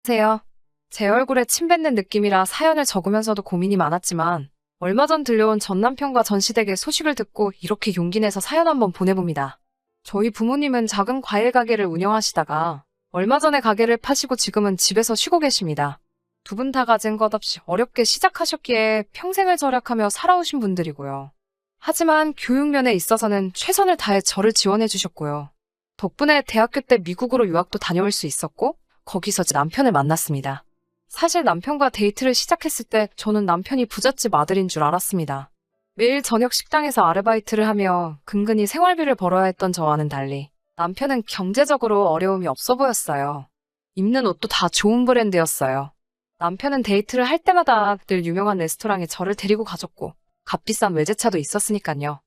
안녕하세요. 제 얼굴에 침 뱉는 느낌이라 사연을 적으면서도 고민이 많았지만 얼마 전 들려온 전 남편과 전 시댁의 소식을 듣고 이렇게 용기 내서 사연 한번 보내봅니다. 저희 부모님은 작은 과일 가게를 운영하시다가 얼마 전에 가게를 파시고 지금은 집에서 쉬고 계십니다. 두 분 다 가진 것 없이 어렵게 시작하셨기에 평생을 절약하며 살아오신 분들이고요. 하지만 교육면에 있어서는 최선을 다해 저를 지원해 주셨고요. 덕분에 대학교 때 미국으로 유학도 다녀올 수 있었고 거기서 남편을 만났습니다. 사실 남편과 데이트를 시작했을 때 저는 남편이 부잣집 아들인 줄 알았습니다. 매일 저녁 식당에서 아르바이트를 하며 근근히 생활비를 벌어야 했던 저와는 달리 남편은 경제적으로 어려움이 없어 보였어요. 입는 옷도 다 좋은 브랜드였어요. 남편은 데이트를 할 때마다 늘 유명한 레스토랑에 저를 데리고 가줬고 값비싼 외제차도 있었으니까요.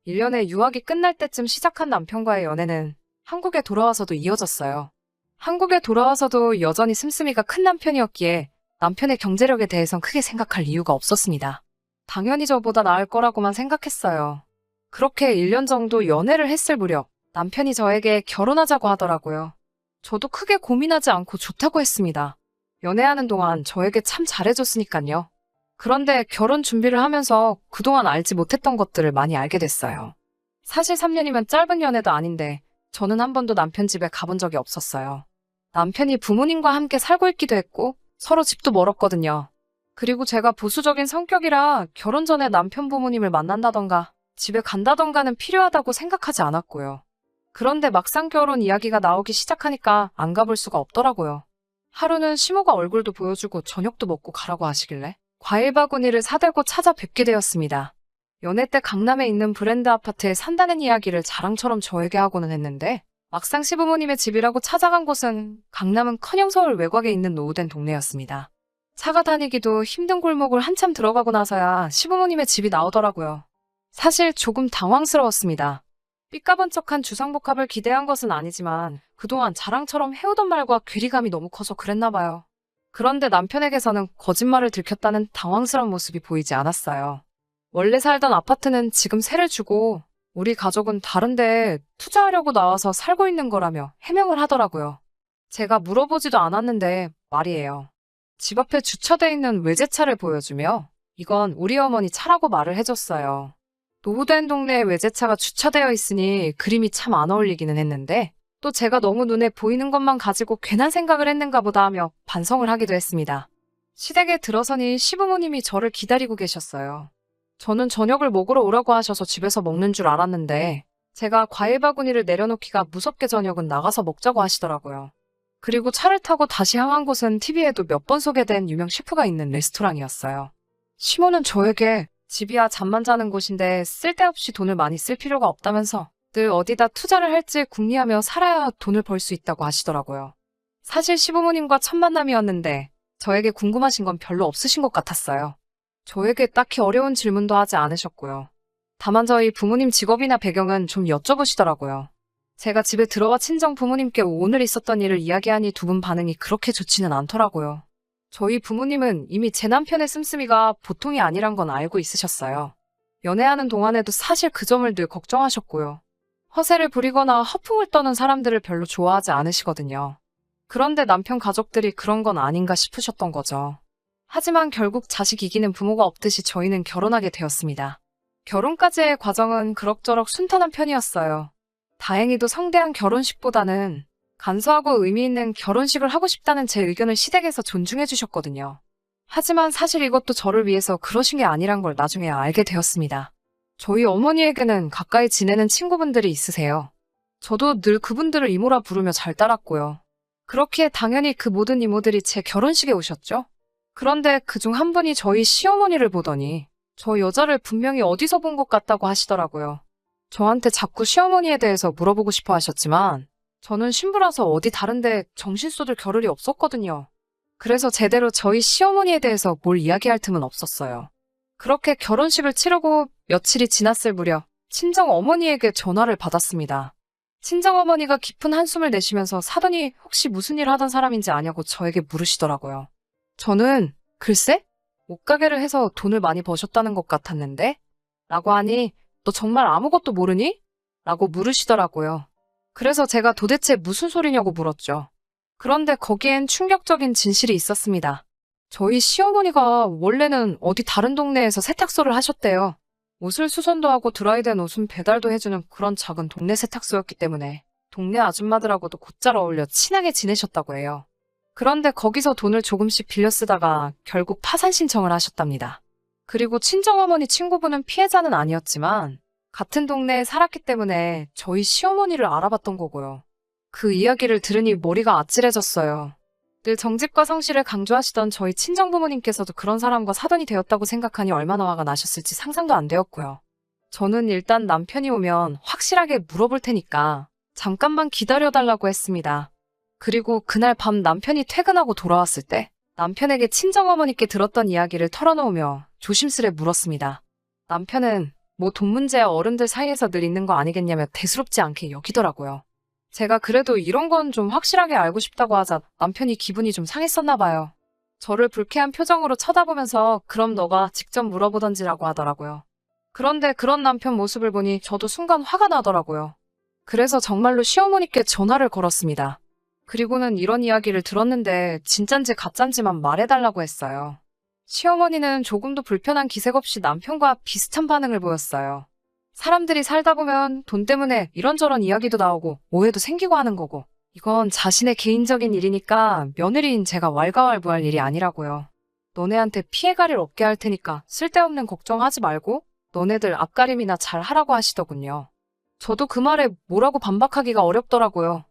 1년에 유학이 끝날 때쯤 시작한 남편과의 연애는 한국에 돌아와서도 이어졌어요. 한국에 돌아와서도 여전히 씀씀이가 큰 남편이었기에 남편의 경제력에 대해선 크게 생각할 이유가 없었습니다. 당연히 저보다 나을 거라고만 생각했어요. 그렇게 1년 정도 연애를 했을 무렵 남편이 저에게 결혼하자고 하더라고요. 저도 크게 고민하지 않고 좋다고 했습니다. 연애하는 동안 저에게 참 잘해줬으니까요. 그런데 결혼 준비를 하면서 그동안 알지 못했던 것들을 많이 알게 됐어요. 사실 3년이면 짧은 연애도 아닌데 저는 한 번도 남편 집에 가본 적이 없었어요. 남편이 부모님과 함께 살고 있기도 했고 서로 집도 멀었거든요. 그리고 제가 보수적인 성격이라 결혼 전에 남편 부모님을 만난다던가 집에 간다던가는 필요하다고 생각하지 않았고요. 그런데 막상 결혼 이야기가 나오기 시작하니까 안 가볼 수가 없더라고요. 하루는 시모가 얼굴도 보여주고 저녁도 먹고 가라고 하시길래 과일 바구니를 사들고 찾아뵙게 되었습니다. 연애 때 강남에 있는 브랜드 아파트에 산다는 이야기를 자랑처럼 저에게 하고는 했는데 막상 시부모님의 집이라고 찾아간 곳은 강남은커녕 서울 외곽에 있는 노후된 동네였습니다. 차가 다니기도 힘든 골목을 한참 들어가고 나서야 시부모님의 집이 나오더라고요. 사실 조금 당황스러웠습니다. 삐까번쩍한 주상복합을 기대한 것은 아니지만 그동안 자랑처럼 해오던 말과 괴리감이 너무 커서 그랬나 봐요. 그런데 남편에게서는 거짓말을 들켰다는 당황스러운 모습이 보이지 않았어요. 원래 살던 아파트는 지금 세를 주고 우리 가족은 다른데 투자하려고 나와서 살고 있는 거라며 해명을 하더라고요. 제가 물어보지도 않았는데 말이에요. 집 앞에 주차돼 있는 외제차를 보여주며 이건 우리 어머니 차라고 말을 해줬어요. 노후된 동네에 외제차가 주차되어 있으니 그림이 참 안 어울리기는 했는데 또 제가 너무 눈에 보이는 것만 가지고 괜한 생각을 했는가 보다 하며 반성을 하기도 했습니다. 시댁에 들어서니 시부모님이 저를 기다리고 계셨어요. 저는 저녁을 먹으러 오라고 하셔서 집에서 먹는 줄 알았는데 제가 과일 바구니를 내려놓기가 무섭게 저녁은 나가서 먹자고 하시더라고요. 그리고 차를 타고 다시 향한 곳은 TV에도 몇 번 소개된 유명 셰프가 있는 레스토랑이었어요. 시모는 저에게 집이야 잠만 자는 곳인데 쓸데없이 돈을 많이 쓸 필요가 없다면서 늘 어디다 투자를 할지 궁리하며 살아야 돈을 벌 수 있다고 하시더라고요. 사실 시부모님과 첫 만남이었는데 저에게 궁금하신 건 별로 없으신 것 같았어요. 저에게 딱히 어려운 질문도 하지 않으셨고요. 다만 저희 부모님 직업이나 배경은 좀 여쭤보시더라고요. 제가 집에 들어와 친정 부모님께 오늘 있었던 일을 이야기하니 두 분 반응이 그렇게 좋지는 않더라고요. 저희 부모님은 이미 제 남편의 씀씀이가 보통이 아니란 건 알고 있으셨어요. 연애하는 동안에도 사실 그 점을 늘 걱정하셨고요. 허세를 부리거나 허풍을 떠는 사람들을 별로 좋아하지 않으시거든요. 그런데 남편 가족들이 그런 건 아닌가 싶으셨던 거죠. 하지만 결국 자식 이기는 부모가 없듯이 저희는 결혼하게 되었습니다. 결혼까지의 과정은 그럭저럭 순탄한 편이었어요. 다행히도 성대한 결혼식보다는 간소하고 의미 있는 결혼식을 하고 싶다는 제 의견을 시댁에서 존중해 주셨거든요. 하지만 사실 이것도 저를 위해서 그러신 게 아니란 걸 나중에 알게 되었습니다. 저희 어머니에게는 가까이 지내는 친구분들이 있으세요. 저도 늘 그분들을 이모라 부르며 잘 따랐고요. 그렇기에 당연히 그 모든 이모들이 제 결혼식에 오셨죠. 그런데 그중 한 분이 저희 시어머니를 보더니 저 여자를 분명히 어디서 본 것 같다고 하시더라고요. 저한테 자꾸 시어머니에 대해서 물어보고 싶어 하셨지만 저는 신부라서 어디 다른데 정신 쏟을 겨를이 없었거든요. 그래서 제대로 저희 시어머니에 대해서 뭘 이야기할 틈은 없었어요. 그렇게 결혼식을 치르고 며칠이 지났을 무렵 친정 어머니에게 전화를 받았습니다. 친정 어머니가 깊은 한숨을 내쉬면서 사돈이 혹시 무슨 일 하던 사람인지 아냐고 저에게 물으시더라고요. 저는 글쎄? 옷가게를 해서 돈을 많이 버셨다는 것 같았는데? 라고 하니 너 정말 아무것도 모르니? 라고 물으시더라고요. 그래서 제가 도대체 무슨 소리냐고 물었죠. 그런데 거기엔 충격적인 진실이 있었습니다. 저희 시어머니가 원래는 어디 다른 동네에서 세탁소를 하셨대요. 옷을 수선도 하고 드라이된 옷은 배달도 해주는 그런 작은 동네 세탁소였기 때문에 동네 아줌마들하고도 곧잘 어울려 친하게 지내셨다고 해요. 그런데 거기서 돈을 조금씩 빌려 쓰다가 결국 파산 신청을 하셨답니다. 그리고 친정어머니 친구분은 피해자는 아니었지만 같은 동네에 살았기 때문에 저희 시어머니를 알아봤던 거고요. 그 이야기를 들으니 머리가 아찔해졌어요. 늘 정직과 성실을 강조하시던 저희 친정부모님께서도 그런 사람과 사돈이 되었다고 생각하니 얼마나 화가 나셨을지 상상도 안 되었고요. 저는 일단 남편이 오면 확실하게 물어볼 테니까 잠깐만 기다려달라고 했습니다. 그리고 그날 밤 남편이 퇴근하고 돌아왔을 때 남편에게 친정어머니께 들었던 이야기를 털어놓으며 조심스레 물었습니다. 남편은 뭐 돈 문제야 어른들 사이에서 늘 있는 거 아니겠냐며 대수롭지 않게 여기더라고요. 제가 그래도 이런 건 좀 확실하게 알고 싶다고 하자 남편이 기분이 좀 상했었나 봐요. 저를 불쾌한 표정으로 쳐다보면서 그럼 너가 직접 물어보던지라고 하더라고요. 그런데 그런 남편 모습을 보니 저도 순간 화가 나더라고요. 그래서 정말로 시어머니께 전화를 걸었습니다. 그리고는 이런 이야기를 들었는데 진짠지 가짠지만 말해달라고 했어요. 시어머니는 조금도 불편한 기색 없이 남편과 비슷한 반응을 보였어요. 사람들이 살다 보면 돈 때문에 이런저런 이야기도 나오고 오해도 생기고 하는 거고 이건 자신의 개인적인 일이니까 며느리인 제가 왈가왈부할 일이 아니라고요. 너네한테 피해갈 일 없게 할 테니까 쓸데없는 걱정하지 말고 너네들 앞가림이나 잘 하라고 하시더군요. 저도 그 말에 뭐라고 반박하기가 어렵더라고요.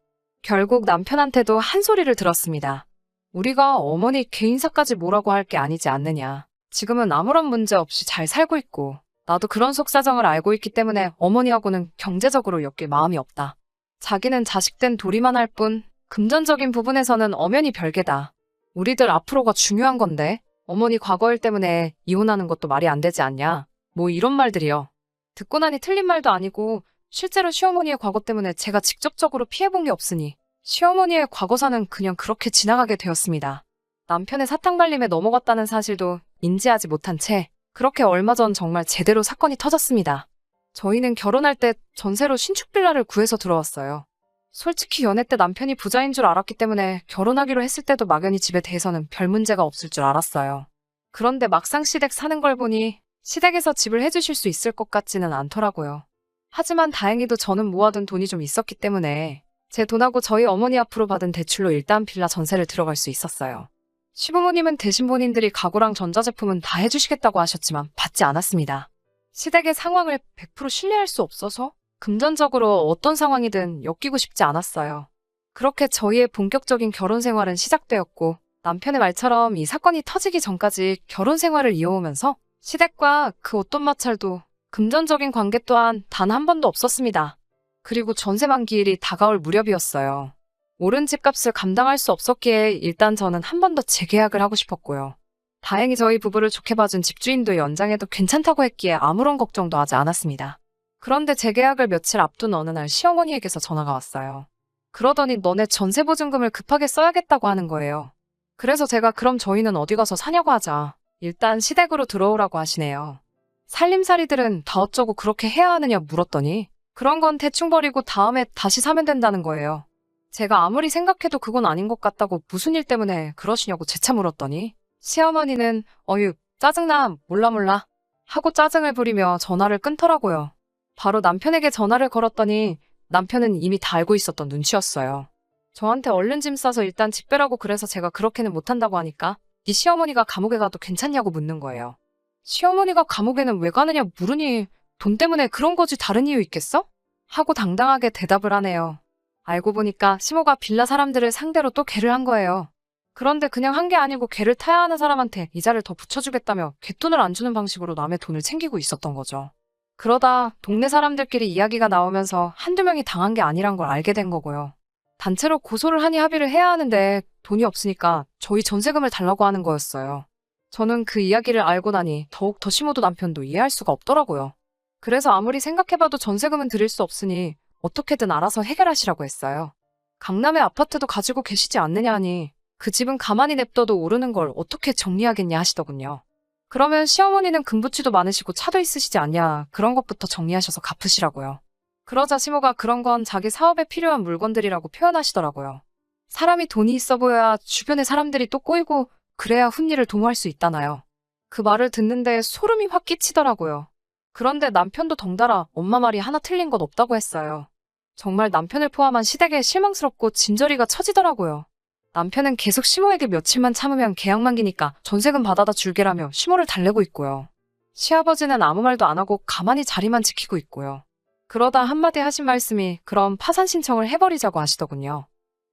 결국 남편한테도 한 소리를 들었습니다. 우리가 어머니 개인사까지 뭐라고 할 게 아니지 않느냐. 지금은 아무런 문제 없이 잘 살고 있고 나도 그런 속사정을 알고 있기 때문에 어머니하고는 경제적으로 엮일 마음이 없다. 자기는 자식된 도리만 할 뿐 금전적인 부분에서는 엄연히 별개다. 우리들 앞으로가 중요한 건데 어머니 과거 일 때문에 이혼하는 것도 말이 안 되지 않냐. 뭐 이런 말들이요. 듣고 나니 틀린 말도 아니고 실제로 시어머니의 과거 때문에 제가 직접적으로 피해본 게 없으니 시어머니의 과거사는 그냥 그렇게 지나가게 되었습니다. 남편의 사탕발림에 넘어갔다는 사실도 인지하지 못한 채 그렇게 얼마 전 정말 제대로 사건이 터졌습니다. 저희는 결혼할 때 전세로 신축 빌라를 구해서 들어왔어요. 솔직히 연애 때 남편이 부자인 줄 알았기 때문에 결혼하기로 했을 때도 막연히 집에 대해서는 별 문제가 없을 줄 알았어요. 그런데 막상 시댁 사는 걸 보니 시댁에서 집을 해주실 수 있을 것 같지는 않더라고요. 하지만 다행히도 저는 모아둔 돈이 좀 있었기 때문에 제 돈하고 저희 어머니 앞으로 받은 대출로 일단 빌라 전세를 들어갈 수 있었어요. 시부모님은 대신 본인들이 가구랑 전자제품은 다 해주시겠다고 하셨지만 받지 않았습니다. 시댁의 상황을 100% 신뢰할 수 없어서 금전적으로 어떤 상황이든 엮이고 싶지 않았어요. 그렇게 저희의 본격적인 결혼 생활은 시작되었고 남편의 말처럼 이 사건이 터지기 전까지 결혼 생활을 이어오면서 시댁과 그 어떤 마찰도 금전적인 관계 또한 단 한 번도 없었습니다. 그리고 전세 만기일이 다가올 무렵이었어요. 오른 집값을 감당할 수 없었기에 일단 저는 한 번 더 재계약을 하고 싶었고요. 다행히 저희 부부를 좋게 봐준 집주인도 연장해도 괜찮다고 했기에 아무런 걱정도 하지 않았습니다. 그런데 재계약을 며칠 앞둔 어느 날 시어머니에게서 전화가 왔어요. 그러더니 너네 전세 보증금을 급하게 써야겠다고 하는 거예요. 그래서 제가 그럼 저희는 어디 가서 사냐고 하자. 일단 시댁으로 들어오라고 하시네요. 살림살이들은 다 어쩌고 그렇게 해야 하느냐 물었더니 그런 건 대충 버리고 다음에 다시 사면 된다는 거예요. 제가 아무리 생각해도 그건 아닌 것 같다고 무슨 일 때문에 그러시냐고 재차 물었더니 시어머니는 어휴 짜증나 몰라 하고 짜증을 부리며 전화를 끊더라고요. 바로 남편에게 전화를 걸었더니 남편은 이미 다 알고 있었던 눈치였어요. 저한테 얼른 짐 싸서 일단 집 빼라고 그래서 제가 그렇게는 못한다고 하니까 네 시어머니가 감옥에 가도 괜찮냐고 묻는 거예요. 시어머니가 감옥에는 왜 가느냐 물으니 돈 때문에 그런 거지 다른 이유 있겠어? 하고 당당하게 대답을 하네요. 알고 보니까 시모가 빌라 사람들을 상대로 또 개를 한 거예요. 그런데 그냥 한 게 아니고 개를 타야 하는 사람한테 이자를 더 붙여주겠다며 갯돈을 안 주는 방식으로 남의 돈을 챙기고 있었던 거죠. 그러다 동네 사람들끼리 이야기가 나오면서 한두 명이 당한 게 아니란 걸 알게 된 거고요. 단체로 고소를 하니 합의를 해야 하는데 돈이 없으니까 저희 전세금을 달라고 하는 거였어요. 저는 그 이야기를 알고 나니 더욱 시모도 남편도 이해할 수가 없더라고요. 그래서 아무리 생각해봐도 전세금은 드릴 수 없으니 어떻게든 알아서 해결하시라고 했어요. 강남에 아파트도 가지고 계시지 않느냐 하니 그 집은 가만히 냅둬도 오르는 걸 어떻게 정리하겠냐 하시더군요. 그러면 시어머니는 금부치도 많으시고 차도 있으시지 않냐 그런 것부터 정리하셔서 갚으시라고요. 그러자 시모가 그런 건 자기 사업에 필요한 물건들이라고 표현하시더라고요. 사람이 돈이 있어 보여야 주변의 사람들이 또 꼬이고 그래야 훈리를 도모할 수 있다나요. 그 말을 듣는데 소름이 확 끼치더라고요. 그런데 남편도 덩달아 엄마 말이 하나 틀린 것 없다고 했어요. 정말 남편을 포함한 시댁에 실망스럽고 진저리가 처지더라고요. 남편은 계속 시모에게 며칠만 참으면 계약 만기니까 전세금 받아다 줄게라며 시모를 달래고 있고요. 시아버지는 아무 말도 안 하고 가만히 자리만 지키고 있고요. 그러다 한마디 하신 말씀이 그럼 파산 신청을 해버리자고 하시더군요.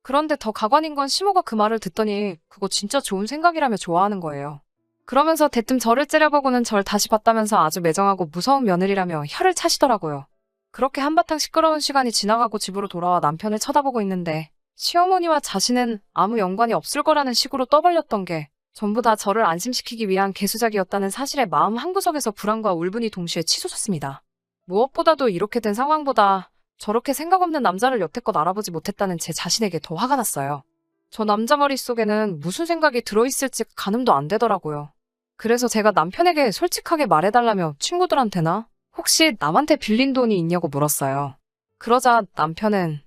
그런데 더 가관인 건 시모가 그 말을 듣더니 그거 진짜 좋은 생각이라며 좋아하는 거예요. 그러면서 대뜸 저를 째려보고는 절 다시 봤다면서 아주 매정하고 무서운 며느리라며 혀를 차시더라고요. 그렇게 한바탕 시끄러운 시간이 지나가고 집으로 돌아와 남편을 쳐다보고 있는데 시어머니와 자신은 아무 연관이 없을 거라는 식으로 떠벌렸던 게 전부 다 저를 안심시키기 위한 개수작이었다는 사실에 마음 한구석에서 불안과 울분이 동시에 치솟았습니다. 무엇보다도 이렇게 된 상황보다 저렇게 생각 없는 남자를 여태껏 알아보지 못했다는 제 자신에게 더 화가 났어요. 저 남자 머릿속에는 무슨 생각이 들어있을지 가늠도 안 되더라고요. 그래서 제가 남편에게 솔직하게 말해달라며 친구들한테나 혹시 남한테 빌린 돈이 있냐고 물었어요. 그러자 남편은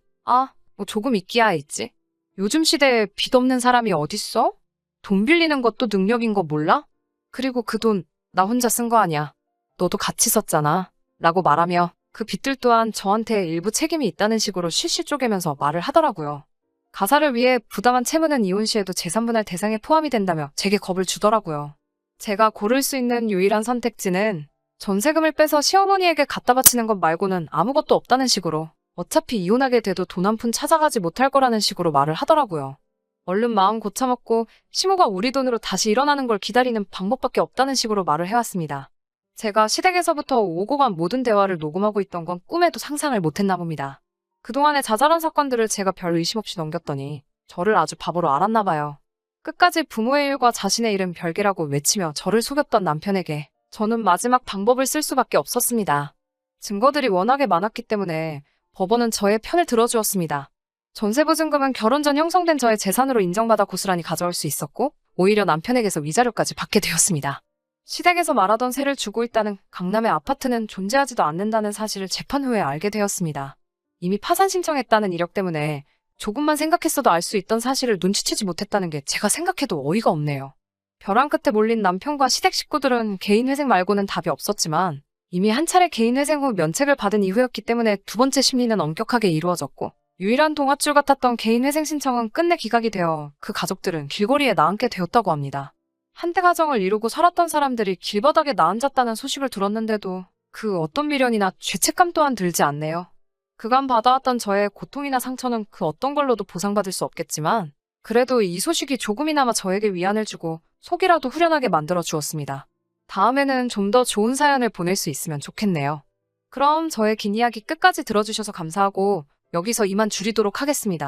뭐 조금 있기야 있지. 요즘 시대에 빚 없는 사람이 어딨어? 돈 빌리는 것도 능력인 거 몰라? 그리고 그 돈 나 혼자 쓴 거 아니야. 너도 같이 썼잖아. 라고 말하며 그 빚들 또한 저한테 일부 책임이 있다는 식으로 실실 쪼개면서 말을 하더라고요. 가사를 위해 부당한 채무는 이혼 시에도 재산분할 대상에 포함이 된다며 제게 겁을 주더라고요. 제가 고를 수 있는 유일한 선택지는 전세금을 빼서 시어머니에게 갖다 바치는 것 말고는 아무것도 없다는 식으로 어차피 이혼하게 돼도 돈 한 푼 찾아가지 못할 거라는 식으로 말을 하더라고요. 얼른 마음 고쳐먹고 시모가 우리 돈으로 다시 일어나는 걸 기다리는 방법밖에 없다는 식으로 말을 해왔습니다. 제가 시댁에서부터 오고 간 모든 대화를 녹음하고 있던 건 꿈에도 상상을 못했나 봅니다. 그동안의 자잘한 사건들을 제가 별 의심 없이 넘겼더니 저를 아주 바보로 알았나 봐요. 끝까지 부모의 일과 자신의 일은 별개라고 외치며 저를 속였던 남편에게 저는 마지막 방법을 쓸 수밖에 없었습니다. 증거들이 워낙에 많았기 때문에 법원은 저의 편을 들어주었습니다. 전세보증금은 결혼 전 형성된 저의 재산으로 인정받아 고스란히 가져올 수 있었고 오히려 남편에게서 위자료까지 받게 되었습니다. 시댁에서 말하던 세를 주고 있다는 강남의 아파트는 존재하지도 않는다는 사실을 재판 후에 알게 되었습니다. 이미 파산 신청했다는 이력 때문에 조금만 생각했어도 알 수 있던 사실을 눈치채지 못했다는 게 제가 생각해도 어이가 없네요. 벼랑 끝에 몰린 남편과 시댁 식구들은 개인 회생 말고는 답이 없었지만 이미 한 차례 개인 회생 후 면책을 받은 이후였기 때문에 두 번째 심리는 엄격하게 이루어졌고 유일한 동아줄 같았던 개인 회생 신청은 끝내 기각이 되어 그 가족들은 길거리에 나앉게 되었다고 합니다. 한때 가정을 이루고 살았던 사람들이 길바닥에 나앉았다는 소식을 들었는데도 그 어떤 미련이나 죄책감 또한 들지 않네요. 그간 받아왔던 저의 고통이나 상처는 그 어떤 걸로도 보상받을 수 없겠지만 그래도 이 소식이 조금이나마 저에게 위안을 주고 속이라도 후련하게 만들어 주었습니다. 다음에는 좀 더 좋은 사연을 보낼 수 있으면 좋겠네요. 그럼 저의 긴 이야기 끝까지 들어주셔서 감사하고 여기서 이만 줄이도록 하겠습니다.